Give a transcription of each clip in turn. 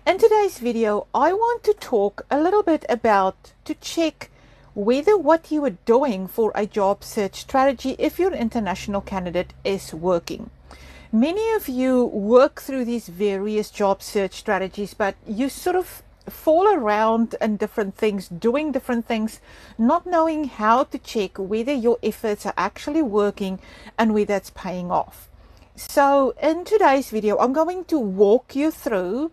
In today's video, I want to talk a little bit about to check whether what you are doing for a job search strategy, if your international candidate, is working. Many of you work through these various job search strategies, but you sort of fall around in different things, doing different things, not knowing how to check whether your efforts are actually working and whether it's paying off. So in today's video, I'm going to walk you through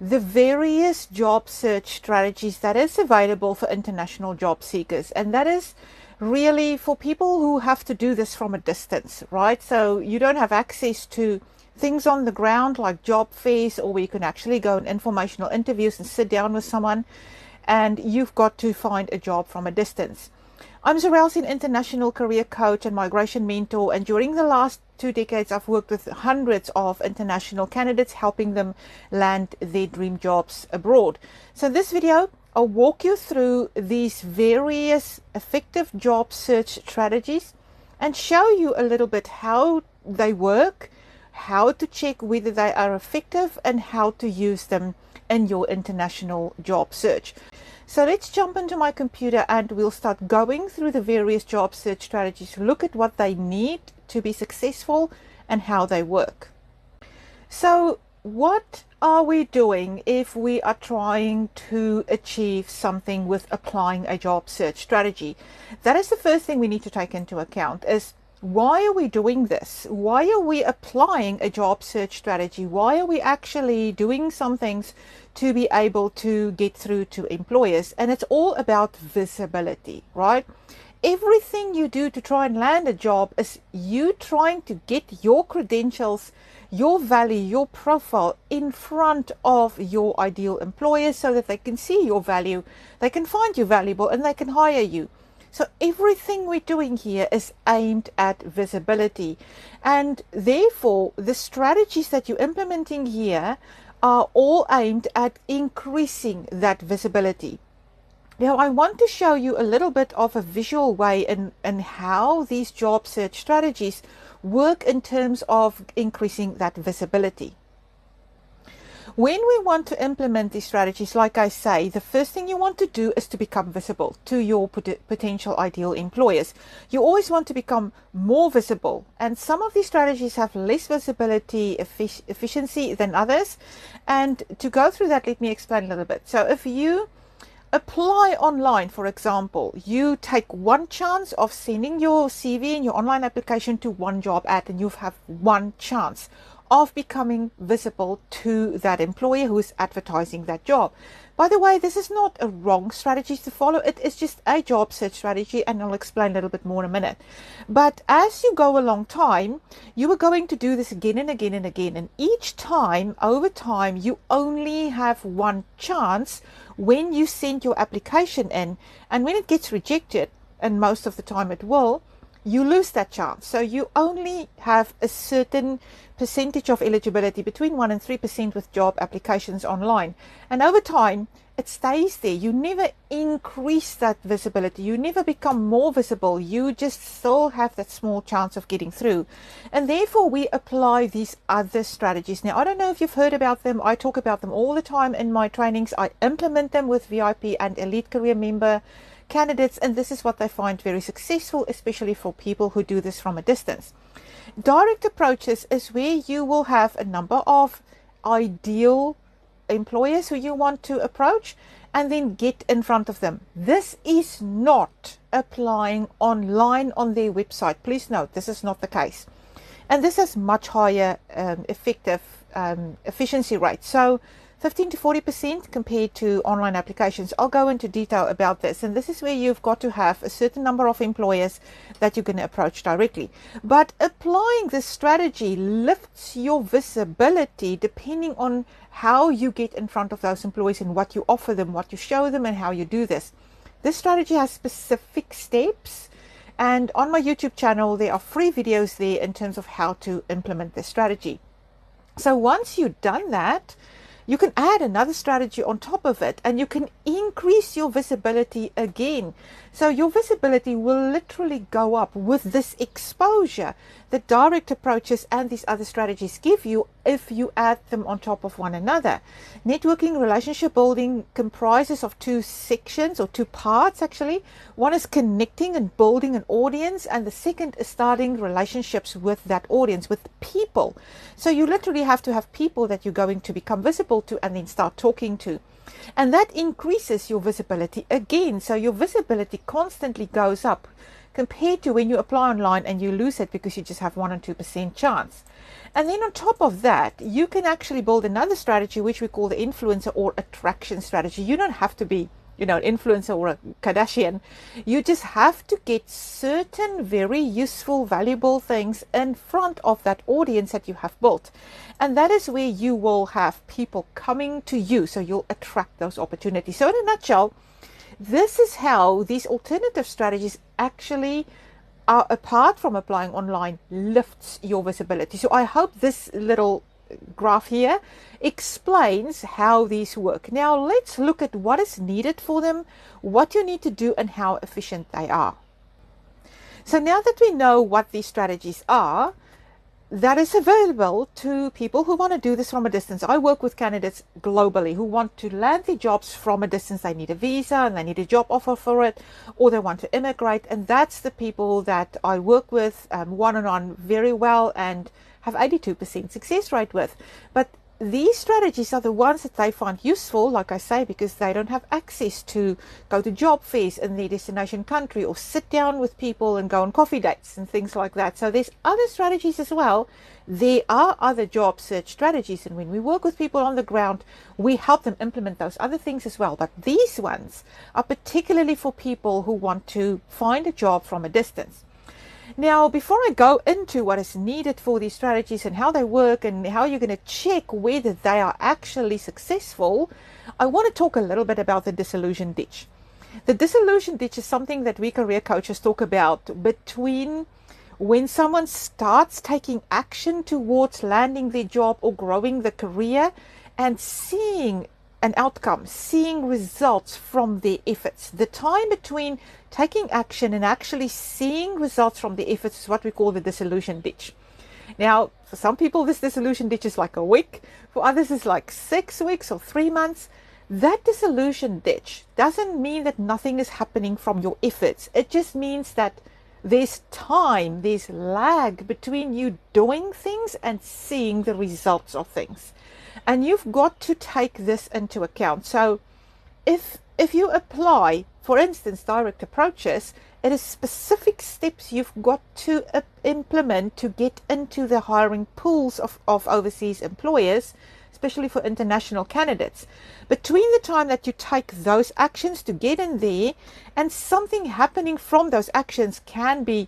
the various job search strategies that is available for international job seekers. And that is really for people who have to do this from a distance, right? So you don't have access to things on the ground like job fairs, or where you can actually go in informational interviews and sit down with someone, and you've got to find a job from a distance. I'm Zorel's an international career coach and migration mentor, and during the last 2 decades, I've worked with hundreds of international candidates, helping them land their dream jobs abroad. So in this video, I'll walk you through these various effective job search strategies and show you a little bit how they work, how to check whether they are effective, and how to use them in your international job search. So let's jump into my computer and we'll start going through the various job search strategies, look at what they need to be successful and how they work. So what are we doing if we are trying to achieve something with applying a job search strategy? That is the first thing we need to take into account, is why are we doing this? Why are we applying a job search strategy? Why are we actually doing some things to be able to get through to employers? And it's all about visibility, right? Everything you do to try and land a job is you trying to get your credentials, your value, your profile in front of your ideal employers so that they can see your value, they can find you valuable, and they can hire you. So everything we're doing here is aimed at visibility, and therefore the strategies that you're implementing here are all aimed at increasing that visibility. Now I want to show you a little bit of a visual way in how these job search strategies work in terms of increasing that visibility. When we want to implement these strategies, like I say, the first thing you want to do is to become visible to your potential ideal employers. You always want to become more visible, and some of these strategies have less visibility efficiency than others. And to go through that, let me explain a little bit. So if you apply online, for example, you take one chance of sending your CV and your online application to one job ad, and you have one chance of becoming visible to that employer who is advertising that job. By the way, this is not a wrong strategy to follow. It is just a job search strategy, and I'll explain a little bit more in a minute. But as you go along time, you are going to do this again and again and again. And each time, over time, you only have one chance when you send your application in. And when it gets rejected, and most of the time it will, you lose that chance. So you only have a certain percentage of eligibility, between 1% and 3% with job applications online. And over time, it stays there. You never increase that visibility. You never become more visible. You just still have that small chance of getting through. And therefore, we apply these other strategies. Now, I don't know if you've heard about them. I talk about them all the time in my trainings. I implement them with VIP and elite career member candidates, and this is what they find very successful, especially for people who do this from a distance. Direct approaches is where you will have a number of ideal employers who you want to approach and then get in front of them. This is not applying online on their website. Please note, this is not the case. And this has much higher efficiency rates. So 15 to 40% compared to online applications. I'll go into detail about this, and this is where you've got to have a certain number of employers that you're going to approach directly. But applying this strategy lifts your visibility depending on how you get in front of those employees and what you offer them, what you show them, and how you do this. This strategy has specific steps, and on my YouTube channel there are free videos there in terms of how to implement this strategy. So once you've done that, you can add another strategy on top of it, and you can increase your visibility again. So your visibility will literally go up with this exposure the direct approaches and these other strategies give you if you add them on top of one another. Networking relationship building comprises of two sections, or two parts actually. One is connecting and building an audience, and the second is starting relationships with that audience, with people. So you literally have to have people that you're going to become visible to and then start talking to. And that increases your visibility again. So your visibility constantly goes up compared to when you apply online and you lose it because you just have 1 or 2% chance. And then on top of that, you can actually build another strategy, which we call the influencer or attraction strategy. You don't have to be, an influencer or a Kardashian. You just have to get certain very useful, valuable things in front of that audience that you have built. And that is where you will have people coming to you. So you'll attract those opportunities. So in a nutshell, this is how these alternative strategies actually are, apart from applying online, lifts your visibility. So I hope this little graph here explains how these work. Now let's look at what is needed for them, what you need to do, and how efficient they are. So now that we know what these strategies are, that is available to people who want to do this from a distance. I work with candidates globally who want to land their jobs from a distance. They need a visa and they need a job offer for it, or they want to immigrate. And that's the people that I work with one-on-one very well and have 82% success rate with. But these strategies are the ones that they find useful, like I say, because they don't have access to go to job fairs in their destination country or sit down with people and go on coffee dates and things like that. So there's other strategies as well. There are other job search strategies, and when we work with people on the ground, we help them implement those other things as well. But these ones are particularly for people who want to find a job from a distance. Now, before I go into what is needed for these strategies and how they work and how you're going to check whether they are actually successful, I want to talk a little bit about the disillusion ditch. The disillusion ditch is something that we career coaches talk about between when someone starts taking action towards landing their job or growing the career and seeing an outcome, seeing results from their efforts. The time between taking action and actually seeing results from the efforts is what we call the disillusion ditch. Now, for some people, this disillusion ditch is like a week. For others, it's like 6 weeks or 3 months. That disillusion ditch doesn't mean that nothing is happening from your efforts. It just means that there's time, there's lag between you doing things and seeing the results of things. And you've got to take this into account. So if you apply, for instance, direct approaches, it is specific steps you've got to implement to get into the hiring pools of overseas employers, especially for international candidates. Between the time that you take those actions to get in there and something happening from those actions can be,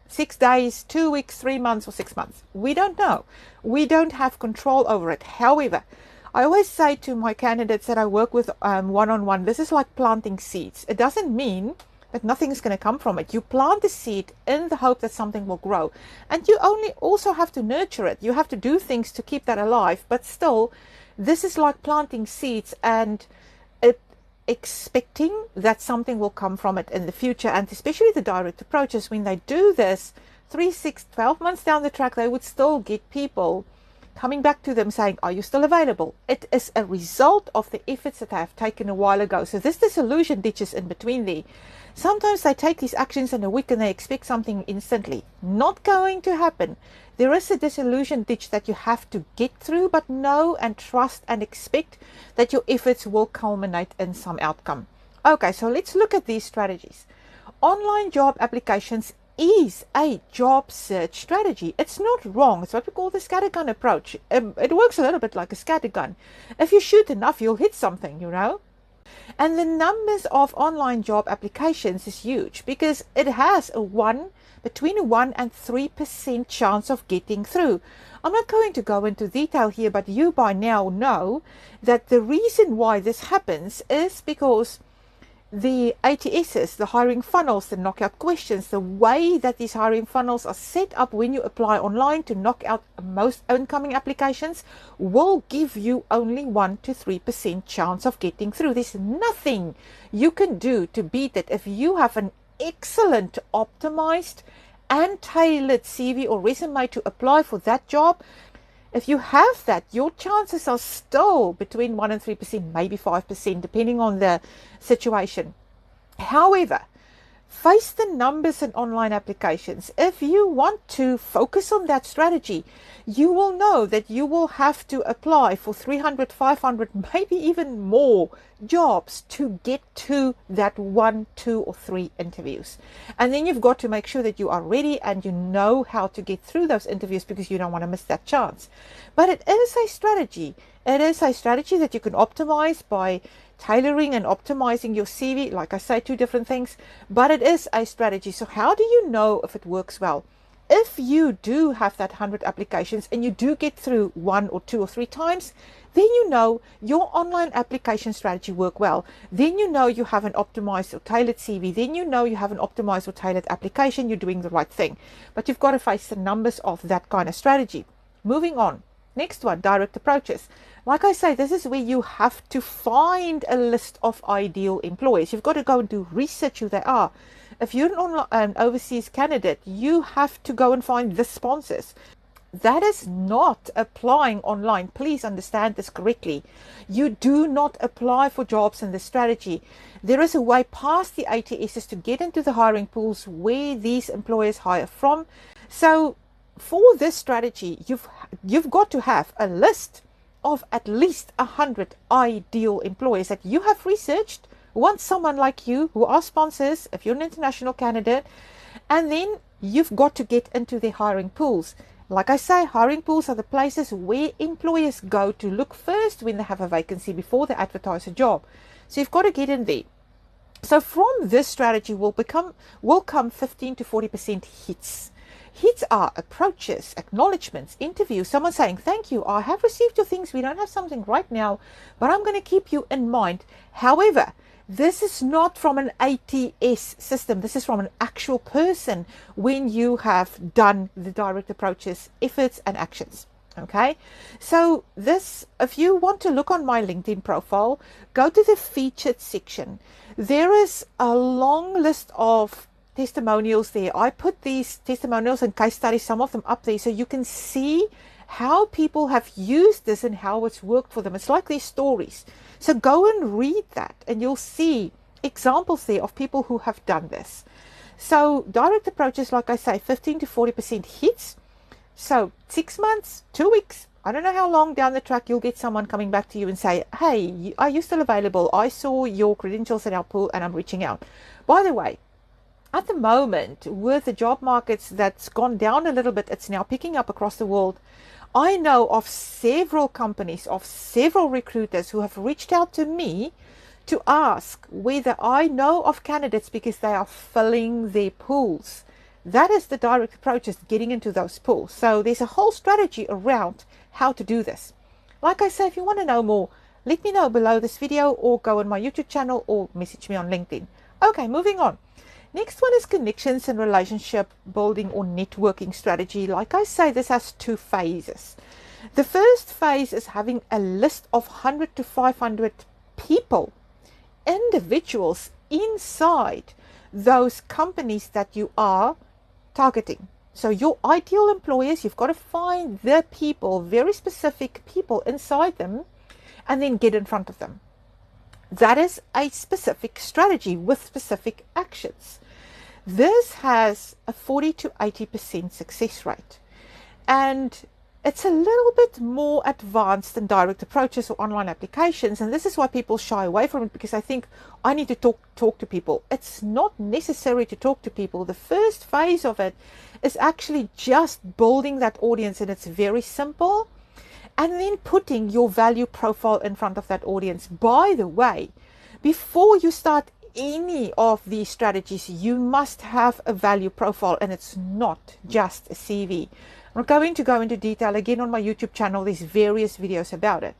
6 days, 2 weeks, 3 months, or 6 months. We don't know. We don't have control over it. However, I always say to my candidates that I work with one-on-one, this is like planting seeds. It doesn't mean that nothing is going to come from it. You plant the seed in the hope that something will grow. And you also have to nurture it. You have to do things to keep that alive. But still, this is like planting seeds and expecting that something will come from it in the future. And especially the direct approaches, when they do this 3, 6, 12 months down the track, they would still get people coming back to them saying, are you still available? It is a result of the efforts that I have taken a while ago. So this disillusion ditches in between there. Sometimes they take these actions in a week and they expect something instantly. Not going to happen. There is a disillusion ditch that you have to get through, but know and trust and expect that your efforts will culminate in some outcome. Okay, so let's look at these strategies. Online job applications is a job search strategy. It's not wrong. It's what we call the scattergun approach. It works a little bit like a scattergun. If you shoot enough, you'll hit something, And the numbers of online job applications is huge because it has between a 1 and 3% chance of getting through. I'm not going to go into detail here, but you by now know that the reason why this happens is because the ATSs, the hiring funnels, the knockout questions, the way that these hiring funnels are set up when you apply online to knock out most incoming applications will give you only 1 to 3% chance of getting through. There's nothing you can do to beat it if you have an excellent, optimized, and tailored CV or resume to apply for that job, if you have that, your chances are still between 1 and 3%, maybe 5%, depending on the situation. However, face the numbers in online applications. If you want to focus on that strategy, you will know that you will have to apply for 300, 500, maybe even more jobs to get to that 1, 2, or 3 interviews. And then you've got to make sure that you are ready and you know how to get through those interviews, because you don't want to miss that chance. But it is a strategy. It is a strategy that you can optimize by tailoring and optimizing your CV. Like I say, 2 different things, but it is a strategy. So how do you know if it works well? If you do have that 100 applications and you do get through 1 or 2 or 3 times, then you know your online application strategy worked well. Then you know you have an optimized or tailored CV. Then you know you have an optimized or tailored application. You're doing the right thing. But you've got to face the numbers of that kind of strategy. Moving on. Next one, direct approaches. Like I say, this is where you have to find a list of ideal employers. You've got to go and do research who they are. If you're an overseas candidate, you have to go and find the sponsors. That is not applying online. Please understand this correctly. You do not apply for jobs in this strategy. There is a way past the ATSs to get into the hiring pools where these employers hire from. So for this strategy, you've got to have a list of at least 100 ideal employers that you have researched, want someone like you who are sponsors if you're an international candidate, and then you've got to get into their hiring pools. Like I say, hiring pools are the places where employers go to look first when they have a vacancy before they advertise a job. So you've got to get in there. So from this strategy will come 15 to 40% hits. Hits are approaches, acknowledgements, interviews, someone saying, thank you, I have received your things, we don't have something right now, but I'm going to keep you in mind. However, this is not from an ATS system. This is from an actual person when you have done the direct approaches, efforts, and actions. Okay, so this, if you want to look on my LinkedIn profile, go to the featured section. There is a long list of testimonials there. I put these testimonials and case studies, some of them up there, so you can see how people have used this and how it's worked for them. It's like these stories. So go and read that and you'll see examples there of people who have done this. So direct approaches, like I say, 15 to 40% hits. So 6 months, 2 weeks, I don't know how long down the track, you'll get someone coming back to you and say, hey, are you still available? I saw your credentials in our pool and I'm reaching out. By the way, at the moment, with the job markets that's gone down a little bit, it's now picking up across the world. I know of several companies, of several recruiters who have reached out to me to ask whether I know of candidates because they are filling their pools. That is the direct approach, is getting into those pools. So there's a whole strategy around how to do this. Like I say, if you want to know more, let me know below this video or go on my YouTube channel or message me on LinkedIn. Okay, moving on. Next one is connections and relationship building or networking strategy. Like I say, this has 2 phases. The first phase is having a list of 100 to 500 people, individuals inside those companies that you are targeting. So your ideal employers, you've got to find the people, very specific people inside them, and then get in front of them. That is a specific strategy with specific actions. This has a 40 to 80% success rate. And it's a little bit more advanced than direct approaches or online applications. And this is why people shy away from it, because I think I need to talk to people. It's not necessary to talk to people. The first phase of it is actually just building that audience, and it's very simple. And then putting your value profile in front of that audience. By the way, before you start any of these strategies, you must have a value profile, and it's not just a CV. I'm going to go into detail again on my YouTube channel. There's various videos about it.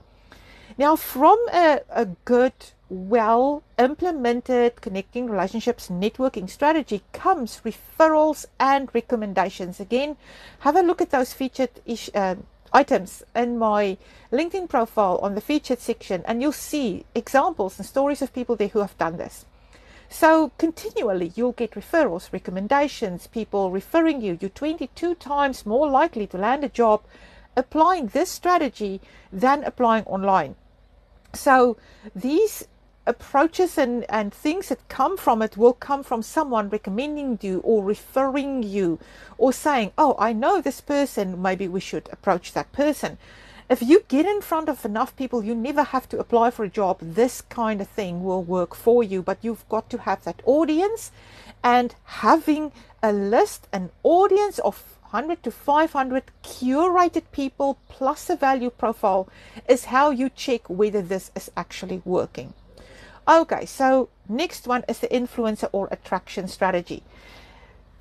Now, from a good, well implemented connecting relationships networking strategy comes referrals and recommendations. Again, have a look at those featured items in my LinkedIn profile on the featured section, and you'll see examples and stories of people there who have done this. So continually you'll get referrals, recommendations, people referring you. You're 22 times more likely to land a job applying this strategy than applying online. So these approaches and things that come from it will come from someone recommending you or referring you or saying, oh, I know this person, maybe we should approach that person. If you get in front of enough people, you never have to apply for a job. This kind of thing will work for you, but you've got to have that audience, and having a list, an audience of 100 to 500 curated people plus a value profile is how you check whether this is actually working. Okay, so next one is the influencer or attraction strategy.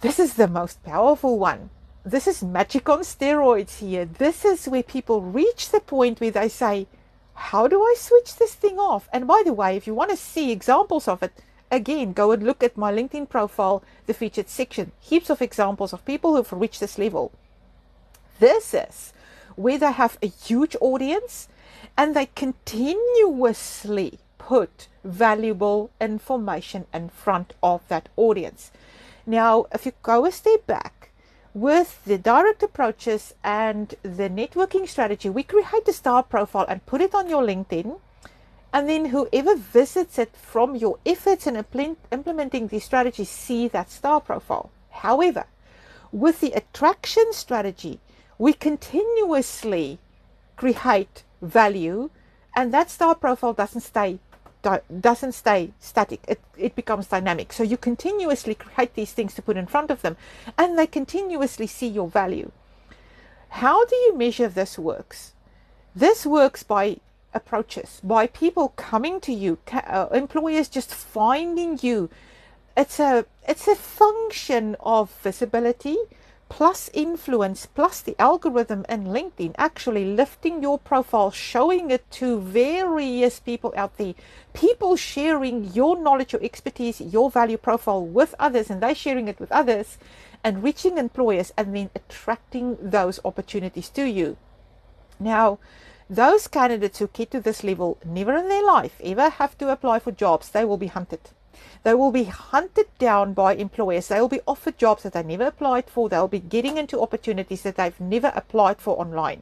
This is the most powerful one. This is magic on steroids here. This is where people reach the point where they say, how do I switch this thing off? And by the way, if you want to see examples of it, again, go and look at my LinkedIn profile, the featured section. Heaps of examples of people who've reached this level. This is where they have a huge audience and they continuously put valuable information in front of that audience. Now, if you go a step back, with the direct approaches and the networking strategy, we create a star profile and put it on your LinkedIn. And then whoever visits it from your efforts in implementing these strategies see that star profile. However, with the attraction strategy, we continuously create value, and that star profile doesn't stay static. It becomes dynamic. So you continuously create these things to put in front of them, and they continuously see your value. How do you measure this works? This works by approaches, by people coming to you, employers just finding you. It's a function of visibility plus influence plus the algorithm in LinkedIn actually lifting your profile, showing it to various people out there, people sharing your knowledge, your expertise, your value profile with others, and they sharing it with others and reaching employers and then attracting those opportunities to you. Now, those candidates who get to this level never in their life ever have to apply for jobs. They will be hunted. They will be hunted down by employers. They will be offered jobs that they never applied for. They'll be getting into opportunities that they've never applied for online.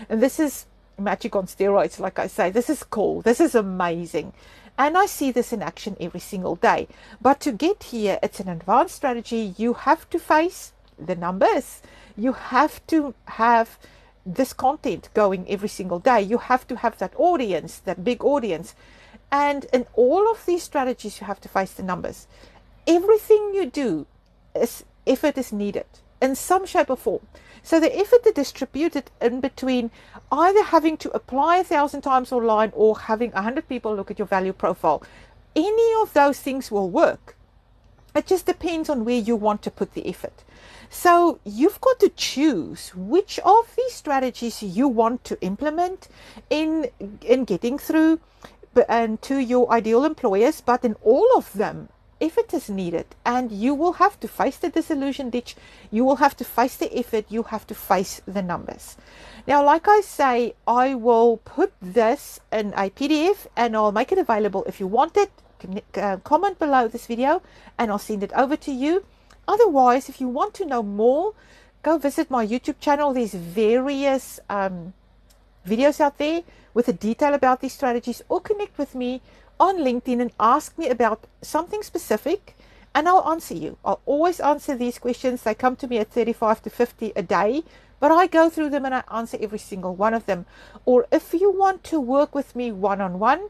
And this is magic on steroids, like I say. This is cool. This is amazing. And I see this in action every single day. But to get here, it's an advanced strategy. You have to face the numbers. You have to have this content going every single day. You have to have that audience, that big audience. And in all of these strategies, you have to face the numbers. Everything you do, effort is needed in some shape or form. So the effort is distributed in between either having to apply 1,000 times online or having 100 people look at your value profile. Any of those things will work. It just depends on where you want to put the effort. So you've got to choose which of these strategies you want to implement in getting through and to your ideal employers, but in all of them, effort is needed, and you will have to face the disillusion ditch, you will have to face the effort, you have to face the numbers. Now, like I say, I will put this in a PDF and I'll make it available if you want it. Comment below this video and I'll send it over to you. Otherwise, if you want to know more, go visit my YouTube channel. There's various videos out there with a detail about these strategies, or connect with me on LinkedIn and ask me about something specific and I'll answer you. I'll always answer these questions. They come to me at 35 to 50 a day, but I go through them and I answer every single one of them. Or if you want to work with me one-on-one,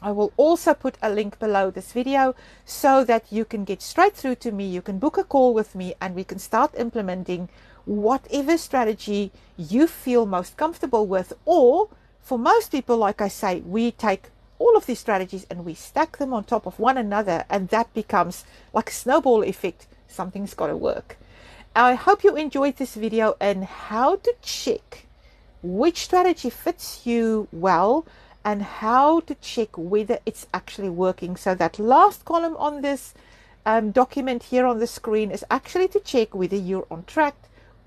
I will also put a link below this video so that you can get straight through to me. You can book a call with me and we can start implementing whatever strategy you feel most comfortable with. Or for most people, like I say, we take all of these strategies and we stack them on top of one another, and that becomes like a snowball effect. Something's got to work. I hope you enjoyed this video and how to check which strategy fits you well and how to check whether it's actually working. So that last column on this document here on the screen is actually to check whether you're on track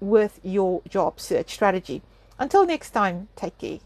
with your job search strategy. Until next time, take care.